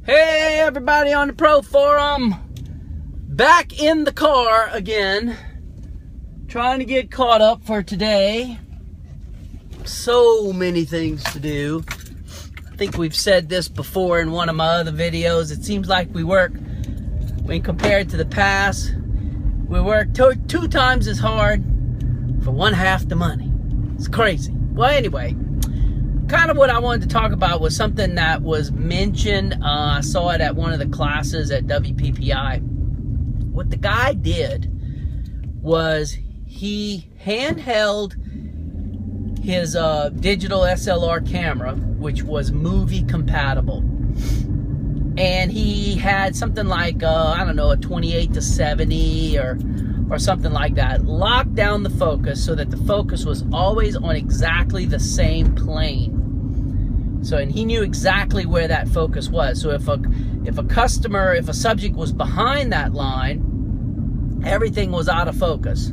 Hey everybody on the Pro Forum, back in the car again, trying to get caught up for today. So many things to do. I think we've said this before in one of my other videos. It seems like when compared to the past, we work two times as hard for one half the money. It's crazy. Well, anyway, kind of what I wanted to talk about was something that was mentioned. I saw it at one of the classes at WPPI. What the guy did was he handheld his digital SLR camera, which was movie compatible. And he had something like, I don't know, a 28 to 70 or something like that. Locked down the focus so that the focus was always on exactly the same plane. So, and he knew exactly where that focus was. So if a subject was behind that line, everything was out of focus.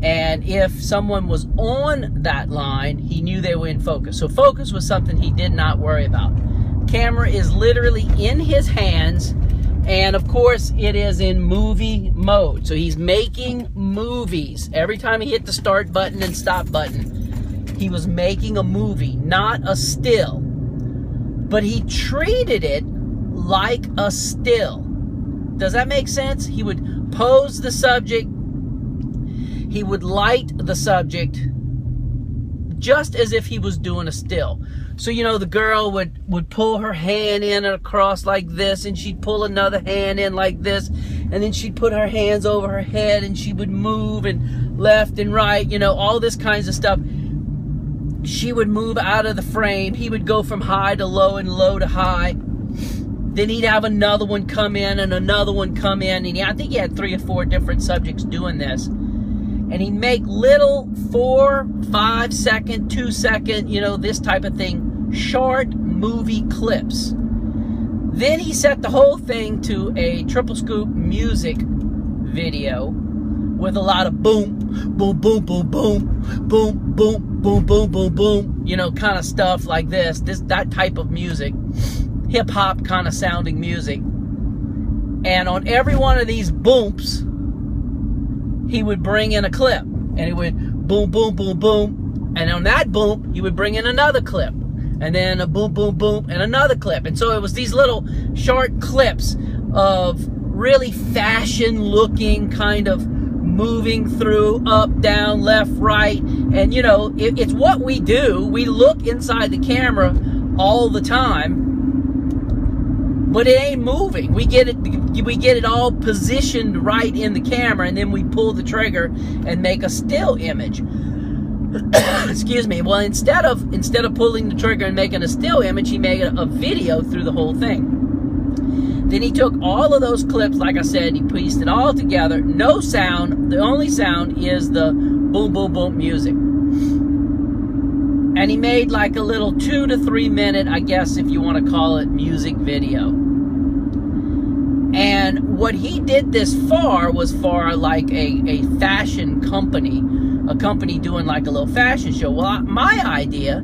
And if someone was on that line, he knew they were in focus. So focus was something he did not worry about. Camera is literally in his hands, and of course it is in movie mode. So he's making movies. Every time he hit the start button and stop button, he was making a movie, not a still. But he treated it like a still. Does that make sense? He would pose the subject, he would light the subject just as if he was doing a still. So, you know, the girl would pull her hand in and across like this, and she'd pull another hand in like this, and then she'd put her hands over her head, and she would move and left and right, you know, all this kinds of stuff. She would move out of the frame. He would go from high to low and low to high. Then he'd have another one come in and another one come in. And I think he had 3 or 4 different subjects doing this. And he'd make little 4, 5 second, 2 second, you know, this type of thing, short movie clips. Then he set the whole thing to a triple scoop music video with a lot of boom, boom, boom, boom, boom, boom, boom, boom, boom, boom, boom, you know, kind of stuff like that type of music, hip hop kind of sounding music. And on every one of these booms, he would bring in a clip, and he would boom, boom, boom, boom, and on that boom, he would bring in another clip, and then a boom, boom, boom, and another clip. And so it was these little short clips of really fashion-looking kind of moving through, up, down, left, right. And, you know, it's what we do. We look inside the camera all the time, but it ain't moving. We get it all positioned right in the camera, and then we pull the trigger and make a still image. Excuse me. Well, instead of pulling the trigger and making a still image, he made a video through the whole thing. Then he took all of those clips, like I said, he pieced it all together. No sound. The only sound is the boom, boom, boom music. And he made like a little 2 to 3 minute, I guess if you want to call it, music video. And what he did this for was for like a fashion company, a company doing like a little fashion show. Well, my idea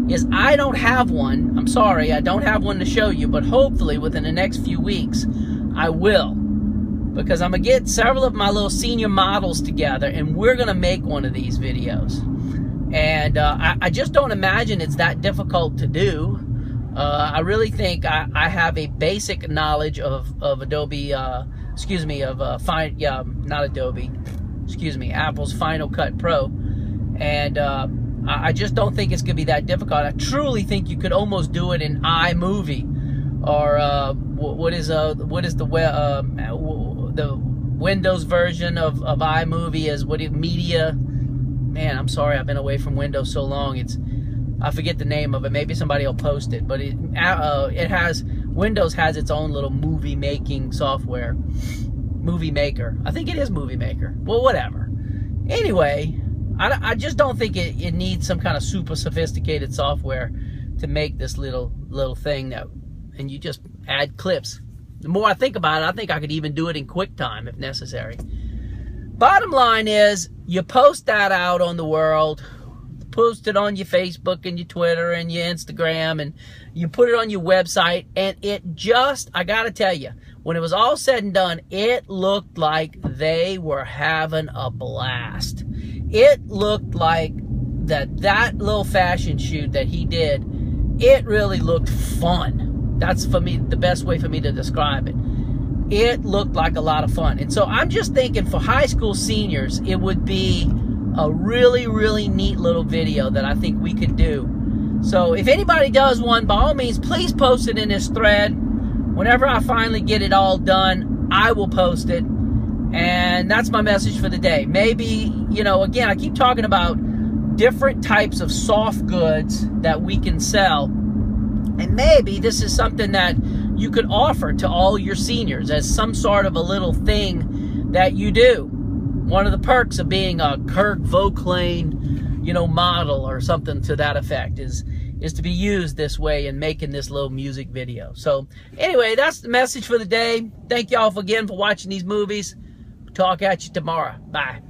is I don't have one. I'm sorry, I don't have one to show you, but hopefully within the next few weeks, I will. Because I'm going to get several of my little senior models together, and we're going to make one of these videos. And I just don't imagine it's that difficult to do. I really think I have a basic knowledge of Adobe, Apple's Final Cut Pro. And I just don't think it's going to be that difficult. I truly think you could almost do it in iMovie, or what is the Windows version of iMovie is Media. Man, I'm sorry, I've been away from Windows so long. I forget the name of it. Maybe somebody will post it. But Windows has its own little movie making software, Movie Maker. I think it is Movie Maker. Well, whatever. Anyway, I just don't think it needs some kind of super sophisticated software to make this little thing and you just add clips. The more I think about it, I think I could even do it in QuickTime if necessary. Bottom line is, you post that out on the world. post it on your Facebook and your Twitter and your Instagram, and you put it on your website, and it just, I gotta tell you, when it was all said and done, it looked like they were having a blast. It looked like that little fashion shoot that he did, it really looked fun. That's, for me, the best way for me to describe it. It looked like a lot of fun. And so I'm just thinking for high school seniors, it would be a really, really neat little video that I think we could do. So if anybody does one, by all means, please post it in this thread. Whenever I finally get it all done, I will post it. And that's my message for the day. Maybe, you know, again, I keep talking about different types of soft goods that we can sell. And maybe this is something that you could offer to all your seniors as some sort of a little thing that you do. One of the perks of being a Kirk Vauclain, you know, model or something to that effect is to be used this way in making this little music video. So anyway, that's the message for the day. Thank y'all again for watching these movies. Talk at you tomorrow. Bye.